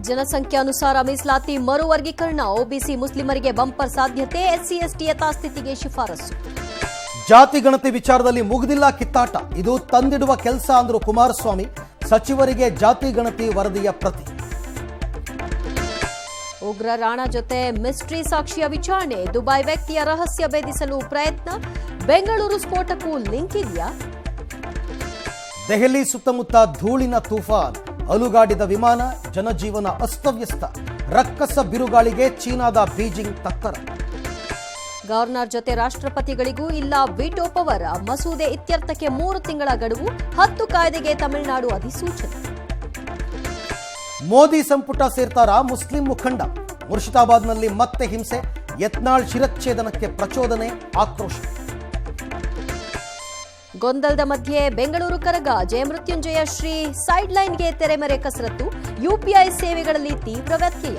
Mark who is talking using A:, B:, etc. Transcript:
A: ಜನಸಂಖ್ಯಾನುಸಾರ ಮೀಸಲಾತಿ ಮರುವರ್ಗೀಕರಣ ಒಬಿಸಿ ಮುಸ್ಲಿಮರಿಗೆ ಬಂಪರ್ ಸಾಧ್ಯತೆ ಎಸ್ಸಿ ಎಸ್ಟಿ ಯಥಾಸ್ಥಿತಿಗೆ ಶಿಫಾರಸು.
B: ಜಾತಿ ಗಣತಿ ವಿಚಾರದಲ್ಲಿ ಮುಗಿದಿಲ್ಲ ಕಿತ್ತಾಟ, ಇದು ತಂದಿಡುವ ಕೆಲಸ ಅಂದ್ರು ಕುಮಾರಸ್ವಾಮಿ. ಸಚಿವರಿಗೆ ಜಾತಿ ಗಣತಿ ವರದಿಯ ಪ್ರತಿ.
A: ಉಗ್ರ ರಾಣಾ ಜೊತೆ ಮಿಸ್ಟ್ರಿ ಸಾಕ್ಷಿಯ ವಿಚಾರಣೆ, ದುಬೈ ವ್ಯಕ್ತಿಯ ರಹಸ್ಯ ಭೇದಿಸಲು ಪ್ರಯತ್ನ, ಬೆಂಗಳೂರು ಸ್ಫೋಟಕ್ಕೂ ಲಿಂಕ್ ಇದೆಯಾ?
B: ದೆಹಲಿ ಸುತ್ತಮುತ್ತ ಧೂಳಿನ ತೂಫಾನ್, ಅಲುಗಾಡಿದ ವಿಮಾನ, ಜನಜೀವನ ಅಸ್ತವ್ಯಸ್ತ. ರಕ್ಕಸ ಬಿರುಗಾಳಿಗೆ ಚೀನಾದ ಬೀಜಿಂಗ್ ತತ್ತರ.
A: ಗವರ್ನರ್ ಜೊತೆ ರಾಷ್ಟ್ರಪತಿಗಳಿಗೂ ಇಲ್ಲ ವಿಟೋ ಪವರ್, ಮಸೂದೆ ಇತ್ಯರ್ಥಕ್ಕೆ 3 ತಿಂಗಳ ಗಡುವು, 10 ಕಾಯ್ದೆಗೆ ತಮಿಳುನಾಡು ಅಧಿಸೂಚನೆ.
B: ಮೋದಿ ಸಂಪುಟ ಸೇರ್ತಾರ ಮುಸ್ಲಿಂ ಮುಖಂಡ, ಮುರ್ಷಿದಾಬಾದ್ನಲ್ಲಿ ಮತ್ತೆ ಹಿಂಸೆ, ಯತ್ನಾಳ್ ಶಿರಚ್ಛೇದನಕ್ಕೆ ಪ್ರಚೋದನೆ, ಆಕ್ರೋಶ.
A: ಗೊಂದಲದ ಮಧ್ಯೆ ಬೆಂಗಳೂರು ಕರಗ, ಜಯಮೃತ್ಯುಂಜಯ ಶ್ರೀ ಸೈಡ್ಲೈನ್ಗೆ ತೆರೆಮರೆ ಕಸರತ್ತು, ಯುಪಿಐ ಸೇವೆಗಳಲ್ಲಿ ತೀವ್ರ ವ್ಯತ್ಯಯ.